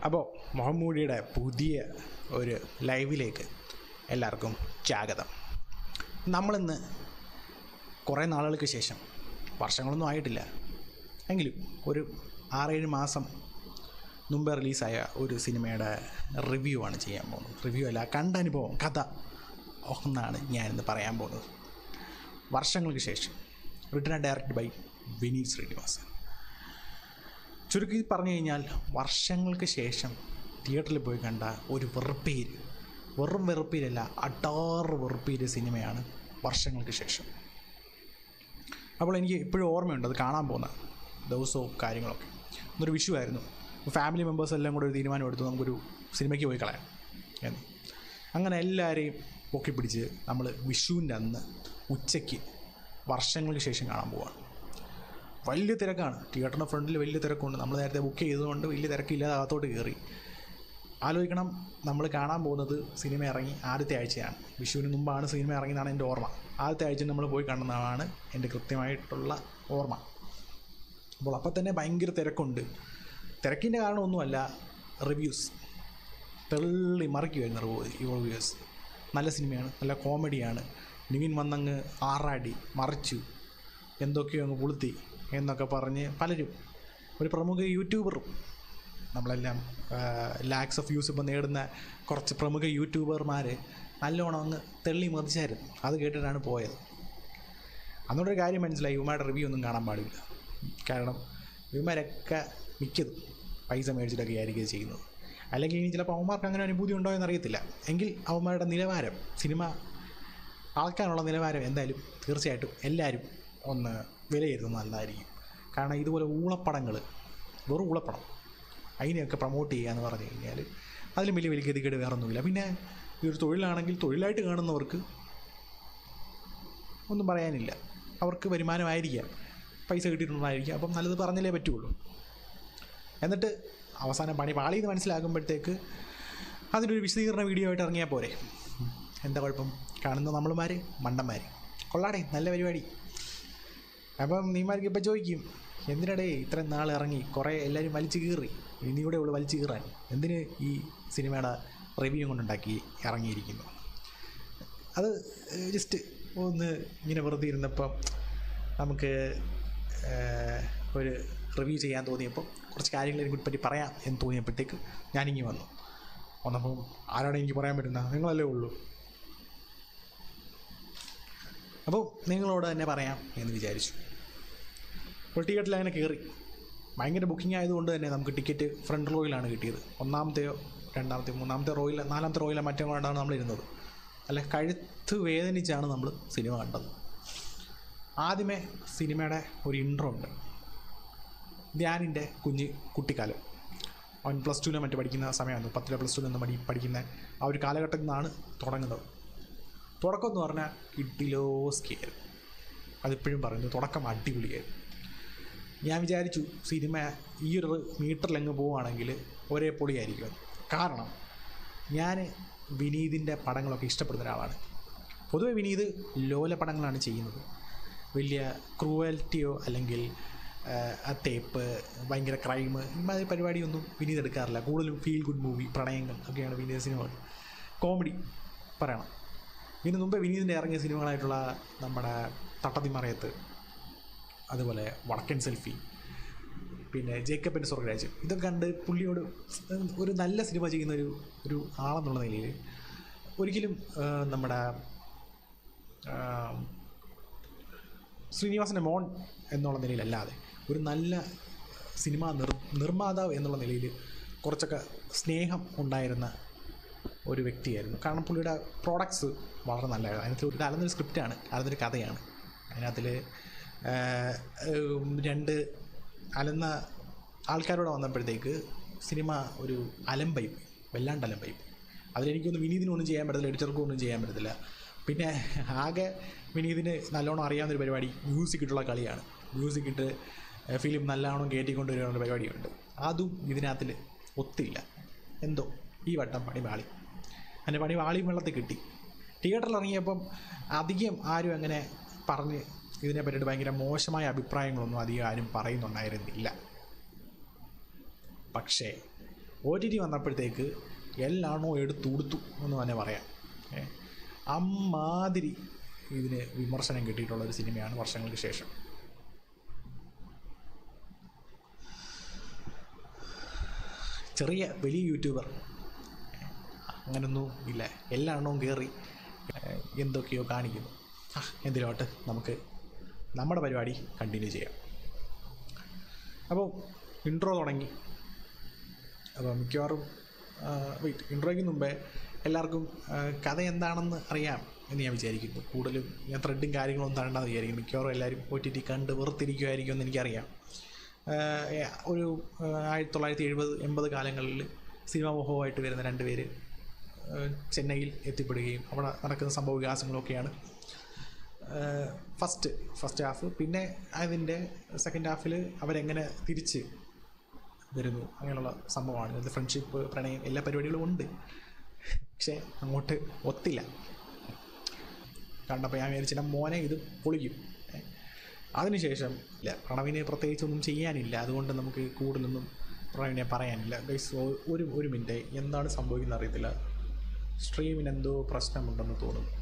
അപ്പോൾ മുഹമ്മൂടിയുടെ പുതിയ ഒരു ലൈവിലേക്ക് എല്ലാവർക്കും സ്വാഗതം. നമ്മളിന്ന് കുറേ നാളുകൾക്ക് ശേഷം, വർഷങ്ങളൊന്നും ആയിട്ടില്ല എങ്കിലും ഒരു 6-7 മാസം മുമ്പ് റിലീസായ ഒരു സിനിമയുടെ റിവ്യൂ ആണ് ചെയ്യാൻ പോകുന്നത്. റിവ്യൂ അല്ല, കണ്ടനുഭവം, കഥ ഒന്നാണ് ഞാനിന്ന് പറയാൻ പോകുന്നത്. വർഷങ്ങൾക്ക് ശേഷം, written and direct by Vineeth Sreenivasan. ചുരുക്കി പറഞ്ഞു കഴിഞ്ഞാൽ, വർഷങ്ങൾക്ക് ശേഷം തിയേറ്ററിൽ പോയി കണ്ട ഒരു വെറും വെറുപ്പീരല്ല, അടാറ് വെറുപ്പീര് സിനിമയാണ് വർഷങ്ങൾക്ക് ശേഷം. അപ്പോൾ എനിക്ക് ഇപ്പോഴും ഓർമ്മയുണ്ട് അത് കാണാൻ പോകുന്ന ദിവസവും കാര്യങ്ങളൊക്കെ. ഇന്നൊരു വിഷു ആയിരുന്നു. ഫാമിലി മെമ്പേഴ്സ് എല്ലാം കൂടെ ഒരു തീരുമാനം എടുത്തു, നമുക്കൊരു സിനിമയ്ക്ക് പോയി കളയാം എന്ന്. അങ്ങനെ എല്ലാവരെയും പൊക്കിപ്പിടിച്ച് നമ്മൾ വിഷുവിൻ്റെ അന്ന് ഉച്ചയ്ക്ക് വർഷങ്ങൾക്ക് ശേഷം കാണാൻ പോവാണ്. വലിയ തിരക്കാണ്, തിയേറ്ററിൻ്റെ ഫ്രണ്ടിൽ വലിയ തിരക്കുണ്ട്. നമ്മൾ നേരത്തെ ബുക്ക് ചെയ്തുകൊണ്ട് വലിയ തിരക്കില്ലാതെ അകത്തോട്ട് കയറി. ആലോചിക്കണം, നമ്മൾ കാണാൻ പോകുന്നത് സിനിമ ഇറങ്ങി ആദ്യത്തെ ആഴ്ചയാണ്. വിഷുവിന് മുമ്പാണ് സിനിമ ഇറങ്ങിയെന്നാണ് എൻ്റെ ഓർമ്മ. ആദ്യത്തെ ആഴ്ച നമ്മൾ പോയി കണ്ടെന്നാണ് എൻ്റെ കൃത്യമായിട്ടുള്ള ഓർമ്മ. അപ്പോൾ അപ്പം തന്നെ ഭയങ്കര തിരക്കുണ്ട്. തിരക്കിൻ്റെ കാരണമൊന്നുമല്ല, റിവ്യൂസ് തെള്ളി മറിക്കുമായിരുന്നു. റിവ്യൂസ് നല്ല സിനിമയാണ്, നല്ല കോമഡിയാണ്. നിവിൻ വന്നങ്ങ് ആറാടി മറിച്ചു, എന്തൊക്കെയോ അങ്ങ് പുളുത്തി എന്നൊക്കെ പറഞ്ഞ് പലരും, ഒരു പ്രമുഖ യൂട്യൂബറും, നമ്മളെല്ലാം ലാക്സ് ഓഫ് വ്യൂസ് ഇപ്പോൾ നേടുന്ന കുറച്ച് പ്രമുഖ യൂട്യൂബർമാർ നല്ലോണം അങ്ങ് തെള്ളി മറിച്ചായിരുന്നു. അത് കേട്ടിട്ടാണ് പോയത്. അന്നോടൊരു കാര്യം മനസ്സിലായി, ഇവന്മാരുടെ റിവ്യൂ ഒന്നും കാണാൻ പാടില്ല. കാരണം ഇവന്മാരൊക്കെ മിക്കതും പൈസ മേടിച്ചിട്ടൊക്കെ ആയിരിക്കും ചെയ്യുന്നത്. അല്ലെങ്കിൽ ഇനി ചിലപ്പോൾ അവന്മാർക്ക് അങ്ങനെ അനുഭൂതി ഉണ്ടോ എന്നറിയത്തില്ല. എങ്കിൽ അവന്മാരുടെ നിലവാരം, സിനിമ അളക്കാനുള്ള നിലവാരം എന്തായാലും തീർച്ചയായിട്ടും എല്ലാവരും ഒന്ന് വിലയിരുത്തുന്നത് നല്ലതായിരിക്കും. കാരണം ഇതുപോലെ ഊളപ്പടങ്ങൾ, വെറും ഊളപ്പടം, അതിനെയൊക്കെ പ്രൊമോട്ട് ചെയ്യുക എന്ന് പറഞ്ഞു കഴിഞ്ഞാൽ അതിലും വലിയ ഗതികേട് വേറൊന്നുമില്ല. പിന്നെ ഈ ഒരു തൊഴിലാണെങ്കിൽ തൊഴിലായിട്ട് കാണുന്നവർക്ക് ഒന്നും പറയാനില്ല. അവർക്ക് വരുമാനമായിരിക്കാം, പൈസ കിട്ടിയിട്ടുണ്ടായിരിക്കാം. അപ്പം നല്ലത് പറഞ്ഞാലേ പറ്റുള്ളൂ. എന്നിട്ട് അവസാനം പണി പാളിയെന്ന് മനസ്സിലാകുമ്പോഴത്തേക്ക് അതിനൊരു വിശദീകരണ വീഡിയോ ആയിട്ട് ഇറങ്ങിയാൽ പോരെ. എന്താ കുഴപ്പം? കാണുന്ന നമ്മളുമാർ മണ്ടന്മാർ. കൊള്ളാടേ, നല്ല പരിപാടി. അപ്പം നീമാർക്ക് ഇപ്പം ചോദിക്കും, എന്തിനടേ ഇത്രയും നാൾ ഇറങ്ങി, കുറേ എല്ലാവരും വലിച്ചു കീറി, ഇനി കൂടെ ഉള്ളു വലിച്ചു കീറാൻ, എന്തിന് ഈ സിനിമയുടെ റിവ്യൂ കൊണ്ടുണ്ടാക്കി ഇറങ്ങിയിരിക്കുന്നു? അത് ജസ്റ്റ് ഒന്ന് ഇങ്ങനെ വെറുതെ ഇരുന്നപ്പം നമുക്ക് ഒരു റിവ്യൂ ചെയ്യാൻ തോന്നിയപ്പോൾ കുറച്ച് കാര്യങ്ങൾ എനിക്കെപ്പറ്റി പറയാം എന്ന് തോന്നിയപ്പോഴത്തേക്ക് ഞാനിങ്ങനെ വന്നപ്പം ആരോടെ എനിക്ക് പറയാൻ പറ്റുന്ന, നിങ്ങളല്ലേ ഉള്ളൂ. അപ്പോൾ നിങ്ങളോട് തന്നെ പറയാം എന്ന് വിചാരിച്ചു. അപ്പോൾ തിയേറ്ററിൽ അങ്ങനെ കയറി. ഭയങ്കര ബുക്കിംഗ് ആയതുകൊണ്ട് തന്നെ നമുക്ക് ടിക്കറ്റ് ഫ്രണ്ട് റോയിലാണ് കിട്ടിയത്. 1ാമത്തെയോ 2ാമത്തെയോ 3ാമത്തെ റോയിലോ 4ാമത്തെ റോയിലോ മറ്റോ കൊണ്ടാണ് നമ്മളിരുന്നത്. അല്ല, കഴുത്ത് വേദനിച്ചാണ് നമ്മൾ സിനിമ കണ്ടത്. ആദ്യമേ സിനിമയുടെ ഒരു ഇൻട്രോ ഉണ്ട്. ധ്യാനിൻ്റെ കുട്ടിക്കാലം, അവൻ +2 മറ്റു പഠിക്കുന്ന സമയമായിരുന്നു. 10 +2 പഠിക്കുന്ന ആ ഒരു കാലഘട്ടത്തിൽ നിന്നാണ് തുടങ്ങുന്നത്. തുടക്കം എന്ന് പറഞ്ഞാൽ ഇഡിലോസ്കിയായിരുന്നു. അതിപ്പോഴും പറയുന്നു, തുടക്കം അടിപൊളിയായിരുന്നു. ഞാൻ വിചാരിച്ചു സിനിമ ഈ ഒരു മീറ്ററിലെങ്ങ് പോവുകയാണെങ്കിൽ ഒരേ പൊളിയായിരിക്കും. കാരണം ഞാൻ വിനീതിൻ്റെ പടങ്ങളൊക്കെ ഇഷ്ടപ്പെടുന്ന ഒരാളാണ്. പൊതുവെ വിനീത് ലോല പടങ്ങളാണ് ചെയ്യുന്നത്. വലിയ ക്രൂവൽറ്റിയോ അല്ലെങ്കിൽ തേപ്പ്, ഭയങ്കര ക്രൈം, ഇമാതിരി പരിപാടിയൊന്നും വിനീത് എടുക്കാറില്ല. കൂടുതലും ഫീൽ ഗുഡ് മൂവി, പ്രണയങ്ങൾ ഒക്കെയാണ് വിനീത് സിനിമകൾ. കോമഡി പറയണം. ഇതിന് മുമ്പേ വിനീതിൻ്റെ ഇറങ്ങിയ സിനിമകളായിട്ടുള്ള നമ്മുടെ തട്ടത്തിമറയത്ത്, അതുപോലെ വടക്കൻ സെൽഫി, പിന്നെ ജേക്കബിൻ്റെ സ്വർഗരാജ്യം, ഇതൊക്കെ കണ്ട് പുള്ളിയോട് ഒരു നല്ല സിനിമ ചെയ്യുന്ന ഒരു ആളെന്നുള്ള നിലയിൽ ഒരിക്കലും നമ്മുടെ ശ്രീനിവാസൻ്റെ മോൻ എന്നുള്ള നിലയിലല്ലാതെ ഒരു നല്ല സിനിമാ നിർമ്മാതാവ് എന്നുള്ള നിലയിൽ കുറച്ചൊക്കെ സ്നേഹം ഉണ്ടായിരുന്ന ഒരു വ്യക്തിയായിരുന്നു. കാരണം പുള്ളിയുടെ പ്രോഡക്ട്സ് വളരെ നല്ലതായിരുന്നു. അതിനകത്ത് അലന്നൊരു സ്ക്രിപ്റ്റാണ്, അലന്നൊരു കഥയാണ്. അതിനകത്തിൽ 2 അലന്ന ആൾക്കാരോട് വന്നപ്പോഴത്തേക്ക് സിനിമ ഒരു അലമ്പായിപ്പോയി, വല്ലാണ്ട് അലമ്പായിപ്പോയി. അതിലെനിക്കൊന്നും വിനീതിനൊന്നും ചെയ്യാൻ പറ്റത്തില്ല, എഡിറ്റർക്കും ഒന്നും ചെയ്യാൻ പറ്റത്തില്ല. പിന്നെ ആകെ വിനീതിന് നല്ലോണം അറിയാവുന്നൊരു പരിപാടി മ്യൂസിക് ഇട്ടുള്ള കളിയാണ്. മ്യൂസിക് ഇട്ട് ഫിലിം നല്ലോണം കയറ്റിക്കൊണ്ടുവരാനുള്ള പരിപാടിയുണ്ട്. അതും ഇതിനകത്തിൽ ഒത്തില്ല. എന്തോ ഈ വട്ടം പണി വാളിയും വെള്ളത്തിൽ കിട്ടി. തിയേറ്ററിൽ ഇറങ്ങിയപ്പം അധികം ആരും അങ്ങനെ പറഞ്ഞ് ഇതിനെ പറ്റിയിട്ട് ഭയങ്കര മോശമായ അഭിപ്രായങ്ങളൊന്നും അധികം ആരും പറയുന്നുണ്ടായിരുന്നില്ല. പക്ഷേ OTT വന്നപ്പോഴത്തേക്ക് എല്ലാണോ എടുത്തു കൊടുത്തു എന്ന് തന്നെ പറയാം. അമ്മാതിരി ഇതിന് വിമർശനം കിട്ടിയിട്ടുള്ളൊരു സിനിമയാണ് വർഷങ്ങൾക്ക് ശേഷം. ചെറിയ വലിയ യൂട്യൂബർ അങ്ങനൊന്നും ഇല്ല, എല്ലാണ്ണവും കയറി എന്തൊക്കെയോ കാണിക്കുന്നു. എന്തിനോട്ട് നമുക്ക് നമ്മുടെ പരിപാടി കണ്ടിന്യൂ ചെയ്യാം. അപ്പോൾ ഇൻട്രോ തുടങ്ങി. അപ്പോൾ മിക്കവാറും ഇൻട്രോയ്ക്ക് മുമ്പേ എല്ലാവർക്കും കഥ എന്താണെന്ന് അറിയാം എന്ന് ഞാൻ വിചാരിക്കുന്നു. കൂടുതലും ഞാൻ ത്രെഡും കാര്യങ്ങളൊന്നും തരണ്ടെന്ന് വിചാരിക്കും. മിക്കവാറും എല്ലാവരും OTT കണ്ട് വെറുത്തിരിക്കുമായിരിക്കും എന്ന് എനിക്കറിയാം. ഒരു 1970-80 കാലങ്ങളിൽ സിനിമാ മോഹമായിട്ട് വരുന്ന 2 പേര് ചെന്നൈയിൽ എത്തിപ്പെടുകയും അവിടെ നടക്കുന്ന സംഭവ വികാസങ്ങളൊക്കെയാണ് ഫസ്റ്റ് ഹാഫ്. പിന്നെ അതിൻ്റെ സെക്കൻഡ് ഹാഫിൽ അവരെങ്ങനെ തിരിച്ച് വരുന്നു അങ്ങനെയുള്ള സംഭവമാണ്. ഇത് ഫ്രണ്ട്ഷിപ്പ്, പ്രണയം, എല്ലാ പരിപാടികളും ഉണ്ട്. പക്ഷേ അങ്ങോട്ട് ഒത്തില്ല. കണ്ടപ്പോൾ ഞാൻ വിചാരിച്ചില്ല മോനെ ഇത് പൊളിക്കും. അതിനുശേഷം ഇല്ല, പ്രണവിനെ പ്രത്യേകിച്ചൊന്നും ചെയ്യാനില്ല, അതുകൊണ്ട് നമുക്ക് കൂടുതലൊന്നും പ്രണവിനെ പറയാനില്ല. ഒരു മിനിറ്റ്, എന്താണ് സംഭവിക്കുന്നത് അറിയത്തില്ല. സ്ട്രീമിന് എന്തോ പ്രശ്നമുണ്ടെന്ന് തോന്നുന്നു.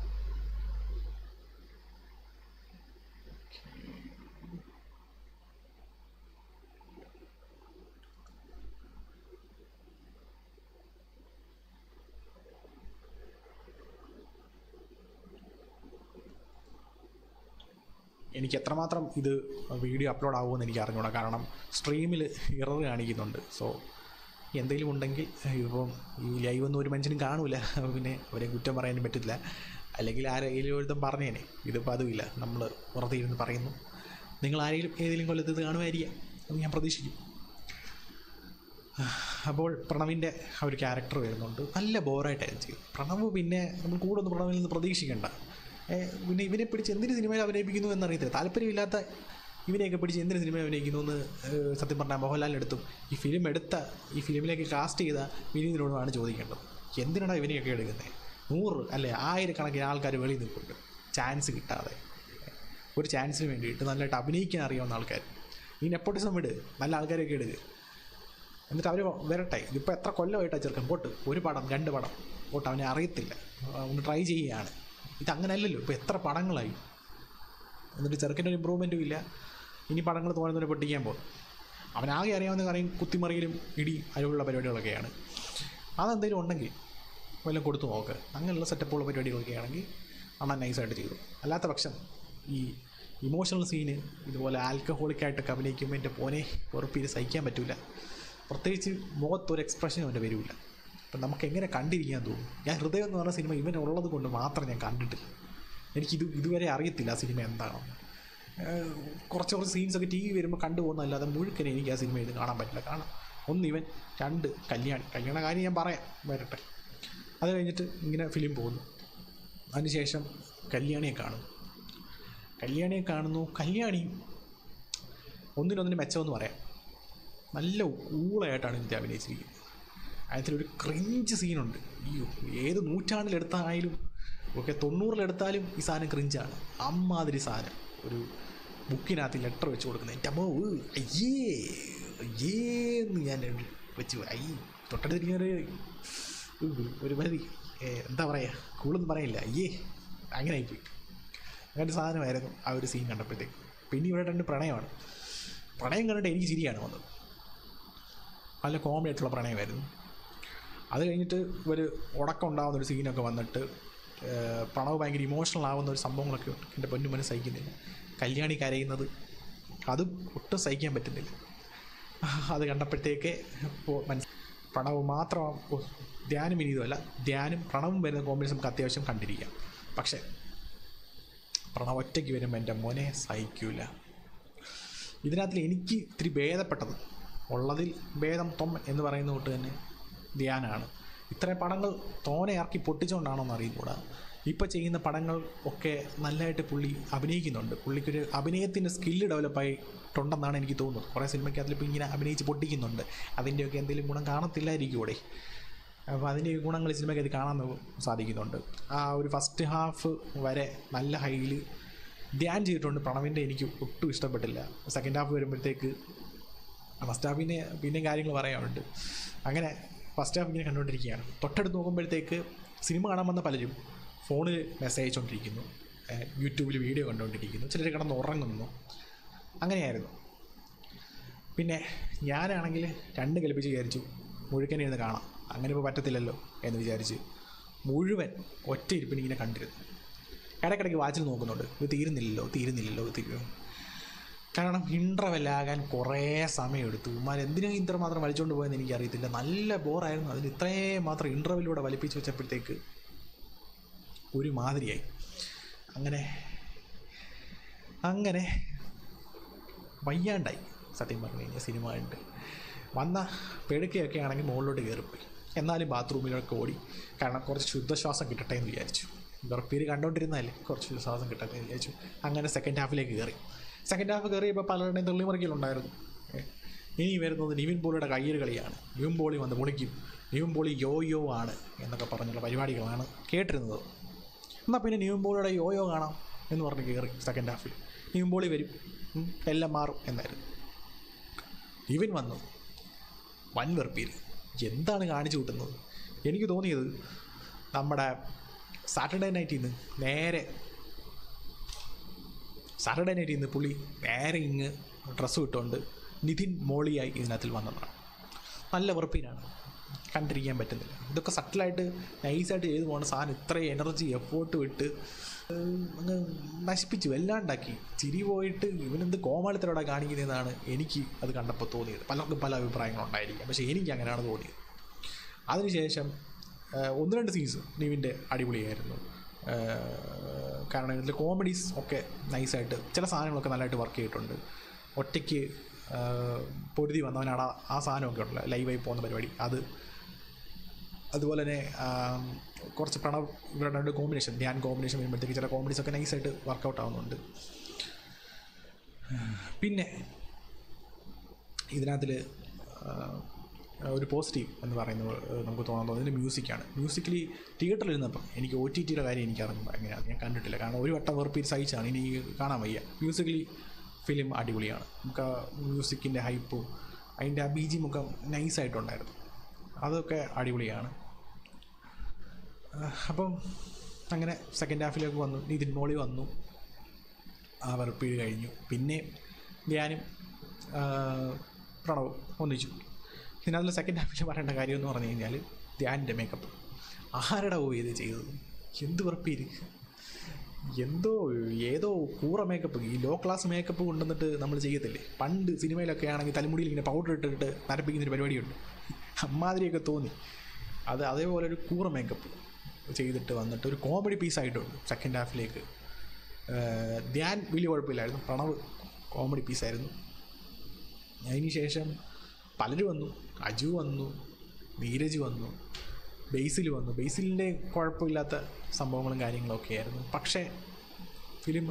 എനിക്ക് എത്രമാത്രം ഇത് വീഡിയോ അപ്ലോഡ് ആകുമെന്ന് എനിക്ക് അറിഞ്ഞൂടാ. കാരണം സ്ട്രീമിൽ എറർ കാണിക്കുന്നുണ്ട്. സോ എന്തെങ്കിലും ഉണ്ടെങ്കിൽ ഇപ്പം ഈ ലൈവ് ഒന്നും ഒരു മനുഷ്യനും കാണൂല, പിന്നെ അവരെ കുറ്റം പറയാനും പറ്റില്ല. അല്ലെങ്കിൽ ആരെങ്കിലും ഒരുത്തം പറഞ്ഞേനെ. ഇതിപ്പോൾ അതുമില്ല, നമ്മൾ വെറുതെ ഇരുന്ന് പറയുന്നു. നിങ്ങൾ ആരെങ്കിലും ഏതെങ്കിലും കൊല്ലത്ത് ഇത് കാണുമായിരിക്കാം എന്ന് ഞാൻ പ്രതീക്ഷിക്കും. അപ്പോൾ പ്രണവിൻ്റെ ആ ഒരു ക്യാരക്ടർ വരുന്നുണ്ട്. നല്ല ബോറായിട്ടായിരുന്നു ചെയ്തു പ്രണവ്. പിന്നെ നമ്മൾ കൂടുതൽ പ്രണവിൽ നിന്ന് പ്രതീക്ഷിക്കേണ്ട. പിന്നെ ഇവനെ പിടിച്ച് എന്തിന് സിനിമയിൽ അഭിനയിപ്പിക്കുന്നു എന്നറിയത്തില്ല. താല്പര്യമില്ലാത്ത ഇവനെയൊക്കെ പിടിച്ച് എന്തിന് സിനിമയിൽ അഭിനയിക്കുന്നു എന്ന് സത്യം പറഞ്ഞാൽ മോഹൻലാലിനെടുത്തും ഈ ഫിലിമിലേക്ക് കാസ്റ്റ് ചെയ്ത വിനീതിനോടുമാണ് ചോദിക്കേണ്ടത്. എന്തിനാണ് ഇവനെയൊക്കെ എടുക്കുന്നത്? 100 അല്ലെ 1000 ആൾക്കാർ വെളിയിൽ നിൽക്കുന്നുണ്ട് ചാൻസ് കിട്ടാതെ. ഒരു ചാൻസിന് വേണ്ടിയിട്ട് നല്ലതായിട്ട് അഭിനയിക്കാൻ അറിയാവുന്ന ആൾക്കാർ. ഈ നെപ്പോട്ടിസം വിട്, നല്ല ആൾക്കാരെയൊക്കെ എടുക്കുക. എന്നിട്ട് അവർ വരട്ടെ. ഇതിപ്പോൾ എത്ര കൊല്ലമായിട്ടാണ് ചെറുക്കൻ പോട്ട് 1 പടം 2 പടം പോട്ട്, അവനെ അറിയത്തില്ല, ഒന്ന് ട്രൈ ചെയ്യുകയാണ്. ഇതങ്ങനല്ലല്ലോ, ഇപ്പോൾ എത്ര പടങ്ങളായി. എന്നിട്ട് ചെറുക്കൻ്റെ ഒരു ഇമ്പ്രൂവ്മെൻറ്റും ഇല്ല. ഇനി പടങ്ങൾ തോന്നുന്നതിനെ പൊട്ടിക്കാൻ പോകും. അവനാകെ അറിയാവുന്ന കാര്യം കുത്തിമറിയിലും ഇടി അതിലുള്ള പരിപാടികളൊക്കെയാണ്. അതെന്തെങ്കിലും ഉണ്ടെങ്കിൽ വല്ലതും കൊടുത്തു നോക്ക്. അങ്ങനെയുള്ള സെറ്റപ്പുള്ള പരിപാടികളൊക്കെ ആണെങ്കിൽ അണ്ണൻ നൈസായിട്ട് ചെയ്തു. അല്ലാത്ത പക്ഷം ഈ ഇമോഷണൽ സീന് ഇതുപോലെ ആൽക്കഹോളിക്കായിട്ടൊക്കെ അഭിനയിക്കുമ്പോൾ എൻ്റെ പോനെ ഉറപ്പിച്ച് സഹിക്കാൻ പറ്റില്ല. പ്രത്യേകിച്ച് മുഖത്തൊരു എക്സ്പ്രഷനും അവൻ്റെ വരില്ല. അപ്പം നമുക്ക് എങ്ങനെ കണ്ടിരിക്കാൻ തോന്നും? ഞാൻ ഹൃദയം എന്ന് പറഞ്ഞ സിനിമ ഇവനുള്ളത് കൊണ്ട് മാത്രം ഞാൻ കണ്ടിട്ടില്ല. ഇതുവരെ അറിയത്തില്ല ആ സിനിമ എന്താണെന്ന്. കുറച്ച് സീൻസൊക്കെ TV വരുമ്പോൾ കണ്ടുപോകുന്നതല്ലാതെ മുഴുക്കനെ എനിക്ക് ആ സിനിമ ഇത് കാണാൻ പറ്റില്ല. കാരണം 1 ഇവൻ, 2 കല്യാണ കാര്യം ഞാൻ പറയാം വരട്ടെ. അത് കഴിഞ്ഞിട്ട് ഇങ്ങനെ ഫിലിം പോകുന്നു. അതിനുശേഷം കല്യാണിയെ കാണുന്നു. കല്യാണി ഒന്നിനൊന്നിന് മെച്ചമെന്ന് പറയാം. നല്ല ഊളായിട്ടാണ് ഇതിൻ്റെ അഭിനയിച്ചിരിക്കുന്നത്. അതിലൊരു ക്രിഞ്ച് സീനുണ്ട്. അയ്യോ, ഏത് നൂറ്റാണ്ടിലെടുത്തായാലും ഓക്കെ 90-ലെടുത്താലും ഈ സാധനം ക്രിഞ്ചാണ്. അമ്മാതിരി സാധനം. ഒരു ബുക്കിനകത്ത് ലെറ്റർ വെച്ച് കൊടുക്കുന്നത്. എൻ്റെ അമ്മോ എന്ന് ഞാൻ വെച്ച് തൊട്ടടുത്തിരിക്കുന്നൊരു ഒരു മതി എന്താ പറയുക, കൂടുതലൊന്നും പറയില്ല. അങ്ങനെ ആയിപ്പോയി. അങ്ങനത്തെ സാധനമായിരുന്നു ആ ഒരു സീൻ കണ്ടപ്പോഴത്തേക്ക്. പിന്നെ ഇവിടെ 2 പ്രണയമാണ്. പ്രണയം കണ്ടിട്ട് എനിക്ക് ചിരിയാണ് വന്നത്. നല്ല കോമഡി ആയിട്ടുള്ള പ്രണയമായിരുന്നു. അത് കഴിഞ്ഞിട്ട് ഒരു ഉടക്കം ഉണ്ടാകുന്നൊരു സീനൊക്കെ വന്നിട്ട് പ്രണവ് ഭയങ്കര ഇമോഷണൽ ആവുന്ന ഒരു സംഭവങ്ങളൊക്കെ എൻ്റെ പൊന്നുമോനെ സഹിക്കുന്നില്ല. കല്യാണി കരയുന്നത് അതും ഒട്ടും സഹിക്കാൻ പറ്റുന്നില്ല. അത് കണ്ടപ്പോഴത്തേക്ക് പ്രണവ് മാത്രം ധ്യാനും വിനീതുമല്ല, ധ്യാനും പ്രണവും വരുന്ന കോമ്പിനേഷൻ നമുക്ക് അത്യാവശ്യം കണ്ടിരിക്കാം. പക്ഷേ പ്രണവ് ഒറ്റയ്ക്ക് വരുമ്പോൾ എൻ്റെ മോനെ സഹിക്കൂല. ഇതിനകത്തിൽ എനിക്ക് ഇത്തിരി ഭേദപ്പെട്ടത്, ഉള്ളതിൽ ഭേദം എന്ന് പറയുന്ന തൊട്ട് തന്നെ ധ്യാനാണ്. ഇത്രയും പടങ്ങൾ തോനെ ഇറക്കി പൊട്ടിച്ചുകൊണ്ടാണോ എന്ന് അറിയുകൂടാ. ഇപ്പോൾ ചെയ്യുന്ന പടങ്ങൾ ഒക്കെ നല്ലതായിട്ട് പുള്ളി അഭിനയിക്കുന്നുണ്ട്. പുള്ളിക്കൊരു അഭിനയത്തിൻ്റെ സ്കില്ല് ഡെവലപ്പായിട്ടുണ്ടെന്നാണ് എനിക്ക് തോന്നുന്നത്. കുറേ സിനിമയ്ക്ക് അതിലിപ്പോൾ ഇങ്ങനെ അഭിനയിച്ച് പൊട്ടിക്കുന്നുണ്ട്. അതിൻ്റെയൊക്കെ എന്തെങ്കിലും ഗുണം കാണത്തില്ലായിരിക്കും കൂടെ. അപ്പോൾ അതിൻ്റെ ഗുണങ്ങൾ സിനിമയ്ക്ക് അത് കാണാൻ സാധിക്കുന്നുണ്ട്. ആ ഒരു ഫസ്റ്റ് ഹാഫ് വരെ നല്ല ഹൈയിൽ ധ്യാൻ ചെയ്തിട്ടുണ്ട്. പ്രണവിൻ്റെ എനിക്ക് ഒട്ടും ഇഷ്ടപ്പെട്ടില്ല. സെക്കൻഡ് ഹാഫ് വരുമ്പോഴത്തേക്ക് ഫസ്റ്റ് ഹാഫ് പിന്നെയും കാര്യങ്ങൾ പറയാനുണ്ട്. അങ്ങനെ ഫസ്റ്റ് ഹാഫ് ഇങ്ങനെ കണ്ടുകൊണ്ടിരിക്കുകയാണ്. തൊട്ടടുത്ത് നോക്കുമ്പോഴത്തേക്ക് സിനിമ കാണാൻ വന്ന പലരും ഫോണിൽ മെസ്സേജ് അയച്ചുകൊണ്ടിരിക്കുന്നു, യൂട്യൂബിൽ വീഡിയോ കണ്ടുകൊണ്ടിരിക്കുന്നു, ചിലർ കിടന്ന് ഉറങ്ങുന്നു. അങ്ങനെയായിരുന്നു. പിന്നെ ഞാനാണെങ്കിൽ രണ്ട് കൽപ്പിച്ച് വിചാരിച്ചു മുഴുക്കനെ ഇരുന്ന് കാണാം. അങ്ങനെ ഇപ്പോൾ പറ്റത്തില്ലല്ലോ എന്ന് വിചാരിച്ച് മുഴുവൻ ഒറ്റ ഇരിപ്പിന് ഇങ്ങനെ കണ്ടിരുന്നു. ഇടയ്ക്കിടയ്ക്ക് വാച്ചിൽ നോക്കുന്നുണ്ട്, ഇത് തീരുന്നില്ലല്ലോ. കാരണം ഇൻ്റർവെല്ലാകാൻ കുറേ സമയമെടുത്തു. എന്തിനാണ് ഇത്രമാത്രം വലിച്ചുകൊണ്ട് പോയെന്ന് എനിക്കറിയത്തില്ല. നല്ല ബോറായിരുന്നു. അതിന് ഇത്രയും മാത്രം ഇൻ്റർവെല്ലിലൂടെ വലിപ്പിച്ച് വെച്ചപ്പോഴത്തേക്ക് ഒരു മാതിരിയായി. അങ്ങനെ വയ്യാണ്ടായി സത്യം പറഞ്ഞു കഴിഞ്ഞാൽ. സിനിമ കണ്ട് വന്ന പെടുക്കയൊക്കെ ആണെങ്കിൽ മുകളിലോട്ട് കയറിപ്പോയി. എന്നാലും ബാത്റൂമിലൊക്കെ ഓടി, കാരണം കുറച്ച് ശുദ്ധശ്വാസം കിട്ടട്ടെ എന്ന് വിചാരിച്ചു. പേര് കണ്ടുകൊണ്ടിരുന്നതല്ലേ, കുറച്ച് ശ്വാസം കിട്ടട്ടെ എന്ന് വിചാരിച്ചു. അങ്ങനെ സെക്കൻഡ് ഹാഫിലേക്ക് കയറി. സെക്കൻഡ് ഹാഫ് കയറിയപ്പോൾ പലരുടെയും തെള്ളിമറിക്കലുണ്ടായിരുന്നു. ഇനി വരുന്നത് നിവിൻ പോളിയുടെ കയ്യിൽ കളിയാണ്, നിവിൻ പോളി വന്ന് പൊളിക്കും, നിവിൻ പോളി യോ ആണ് എന്നൊക്കെ പറഞ്ഞുള്ള പരിപാടികളാണ് കേട്ടിരുന്നത്. എന്നാൽ പിന്നെ നിവിൻ പോളിയുടെ യോ കാണാം എന്ന് പറഞ്ഞ് കയറി സെക്കൻഡ് ഹാഫിൽ. നിവിൻ പോളി വരും, എല്ലാം മാറും എന്നായിരുന്നു. നിവിൻ വന്നു, വൻ വെറുപ്പീര്. എന്താണ് കാണിച്ചു കൂട്ടുന്നത്? എനിക്ക് തോന്നിയത് നമ്മുടെ സാറ്റർഡേ നൈറ്റിൽ നിന്ന് പുള്ളി നേരെ ഇങ്ങ് ഡ്രസ്സ് ഇട്ടുകൊണ്ട് നിതിൻ മോളിയായി ഇതിനകത്തിൽ വന്നതാണ്. നല്ല വെറുപ്പീനാണ്, കണ്ടിരിക്കാൻ പറ്റുന്നില്ല. ഇതൊക്കെ സട്ടിലായിട്ട് നൈസായിട്ട് ചെയ്തു പോകുന്ന സാധനം ഇത്രയും എനർജി എഫോർട്ട് വിട്ട് അങ്ങ് നശിപ്പിച്ചു, എല്ലാണ്ടാക്കി. ചിരി പോയിട്ട് ഇവനെന്ത് കോമാളിത്തരോടെ കാണിക്കുന്നതെന്നാണ് എനിക്ക് അത് കണ്ടപ്പോൾ തോന്നിയത്. പലർക്കും പല അഭിപ്രായങ്ങളുണ്ടായിരിക്കാം, പക്ഷേ എനിക്ക് അങ്ങനെയാണ് തോന്നിയത്. അതിനുശേഷം 1-2 സീൻസ് നിവിൻ്റെ അടിപൊളിയായിരുന്നു. കാരണം ഇതിൽ കോമഡീസ് ഒക്കെ നൈസായിട്ട് ചില സാധനങ്ങളൊക്കെ നല്ലതായിട്ട് വർക്ക് ചെയ്തിട്ടുണ്ട്. ഒറ്റയ്ക്ക് പൊരുതി വന്നവനാണ് ആ സാധനമൊക്കെ ഉണ്ടല്ലോ, ലൈവായി പോകുന്ന പരിപാടി. അതുപോലെ തന്നെ കുറച്ച് പ്രണവ് ഇവരുടെ കോമ്പിനേഷൻ, ധ്യാൻ കോമ്പിനേഷൻ വരുമ്പോഴത്തേക്ക് ചില കോമഡീസൊക്കെ നൈസായിട്ട് വർക്കൗട്ട് ആവുന്നുണ്ട്. പിന്നെ ഇതിനകത്തിൽ ഒരു പോസിറ്റീവ് എന്ന് പറയുന്നത് നമുക്ക് തോന്നുന്നത് ഇതിൻ്റെ മ്യൂസിക്കാണ്. മ്യൂസിക്കലി തിയേറ്ററിൽ ഇരുന്നപ്പം എനിക്ക് OTTയുടെ കാര്യം എനിക്കറിഞ്ഞു എങ്ങനെയാണ്, ഞാൻ കണ്ടിട്ടില്ല. കാരണം ഒരു വട്ടം വെറുപ്പിൽ സഹിച്ചാണ്, ഇനി കാണാൻ വയ്യ. മ്യൂസിക്കലി ഫിലിം അടിപൊളിയാണ്. നമുക്ക് ആ മ്യൂസിക്കിൻ്റെ ഹൈപ്പും അതിൻ്റെ ആ BGM ഒക്കെ നൈസായിട്ടുണ്ടായിരുന്നു. അതൊക്കെ അടിപൊളിയാണ്. അപ്പം അങ്ങനെ സെക്കൻഡ് ഹാഫിലേക്ക് വന്നു, നിതിൻ മോളി വന്നു, ആ വെറുപ്പീട് കഴിഞ്ഞു. പിന്നെ ധ്യാനും പ്രണവും ഒന്നിച്ചു. ഇതിനകത്തുള്ള സെക്കൻഡ് ഹാഫിൽ പറയേണ്ട കാര്യം എന്ന് പറഞ്ഞു കഴിഞ്ഞാൽ ധ്യാനിൻ്റെ മേക്കപ്പ് ആരുടെ ഇത് ചെയ്തത്, എന്ത് വെറുപ്പീര്. ഏതോ കൂറ മേക്കപ്പ്, ഈ ലോ ക്ലാസ് മേക്കപ്പ് കൊണ്ടുവന്നിട്ട് നമ്മൾ ചെയ്യത്തില്ലേ പണ്ട് സിനിമയിലൊക്കെ ആണെങ്കിൽ തലമുടിയിൽ ഇങ്ങനെ പൗഡർ ഇട്ടിട്ട് നരപ്പിക്കുന്നൊരു പരിപാടിയുണ്ട്, അമ്മാതിരിയൊക്കെ തോന്നി. അതേപോലെ ഒരു കൂറ മേക്കപ്പ് ചെയ്തിട്ട് വന്നിട്ട് ഒരു കോമഡി പീസായിട്ടുണ്ട് സെക്കൻഡ് ഹാഫിലേക്ക്. ധ്യാൻ വലിയ കുഴപ്പമില്ലായിരുന്നു, പ്രണവ് കോമഡി പീസായിരുന്നു. അതിന് ശേഷം പലരും വന്നു, അജു വന്നു, നീരജ് വന്നു, ബേസിൽ വന്നു. ബേസിലിൻ്റെ കുഴപ്പമില്ലാത്ത സംഭവങ്ങളും കാര്യങ്ങളൊക്കെ ആയിരുന്നു. പക്ഷേ ഫിലിം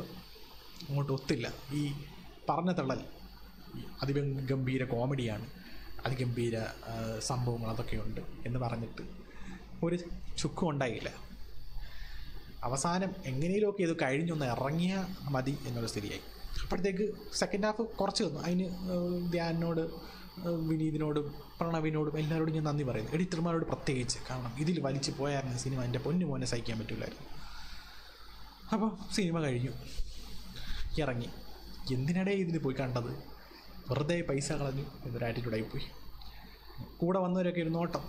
അങ്ങോട്ട് ഒത്തില്ല. ഈ പറഞ്ഞ തള്ളൽ അതിഗംഭീര കോമഡിയാണ്, അതിഗംഭീര സംഭവങ്ങൾ അതൊക്കെയുണ്ട് എന്ന് പറഞ്ഞിട്ട് ഒരു ചുക്കും ഉണ്ടായില്ല. അവസാനം എങ്ങനെയൊക്കെ ഇത് കഴിഞ്ഞൊന്ന് ഇറങ്ങിയാൽ മതി എന്നൊരു സ്ഥിതിയായി. അപ്പോഴത്തേക്ക് സെക്കൻഡ് ഹാഫ് കുറച്ച് തന്നു. അതിന് ധ്യാനോട്, വിനീതിനോടും പ്രണവിനോടും എല്ലാവരോടും ഞാൻ നന്ദി പറയുന്നു, എഡിറ്റർമാരോട് പ്രത്യേകിച്ച്. കാരണം ഇതിൽ വലിച്ചു പോയായിരുന്നു സിനിമ എൻ്റെ പൊന്നു മോനെ സഹിക്കാൻ പറ്റില്ലായിരുന്നു. അപ്പോൾ സിനിമ കഴിഞ്ഞു, ഇറങ്ങി. എന്തിനിടെ ഇതിന് പോയി കണ്ടത്, വെറുതെ പൈസ കളഞ്ഞു എന്നൊരു ആറ്റിറ്റ്യൂഡായിപ്പോയി. കൂടെ വന്നവരൊക്കെ ഒരു നോട്ടം,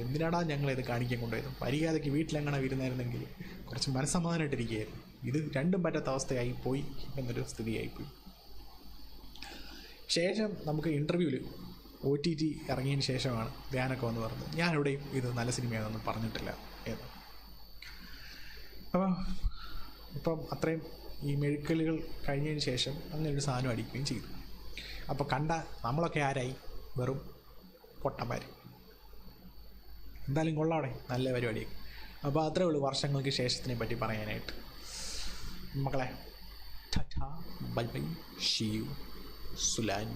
എന്തിനാടാ ഞങ്ങളിത് കാണിക്കാൻ കൊണ്ടുപോയത്, മര്യാദയ്ക്ക് വീട്ടിലെങ്ങനെ വരുന്നായിരുന്നെങ്കിൽ കുറച്ച് മനസ്സമാധാനമായിട്ടിരിക്കുകയായിരുന്നു. ഇത് രണ്ടും പറ്റാത്ത അവസ്ഥയായി പോയി എന്നൊരു സ്ഥിതിയായിപ്പോയി. ശേഷം നമുക്ക് ഇൻ്റർവ്യൂവിൽ OTT ഇറങ്ങിയതിന് ശേഷമാണ് ധ്യാനൊക്കെ വന്ന് പറഞ്ഞത് ഞാനിവിടെയും ഇത് നല്ല സിനിമയാണെന്നൊന്നും പറഞ്ഞിട്ടില്ല എന്ന്. അപ്പം അത്രയും ഈ മെഴുക്കലുകൾ കഴിഞ്ഞതിന് ശേഷം അങ്ങനെ ഒരു സാധനം അടിക്കുകയും ചെയ്തു. അപ്പോൾ കണ്ട നമ്മളൊക്കെ ആരായി, വെറും പൊട്ടന്മാർ. എന്തായാലും കൊള്ളാടെ, നല്ല പരിപാടിയാണ്. അപ്പോൾ അത്രേ ഉള്ളൂ വർഷങ്ങൾക്ക് ശേഷത്തിനെ പറ്റി പറയാനായിട്ട്. മക്കളെ, tata, bye bye, see you, സുലാൻ.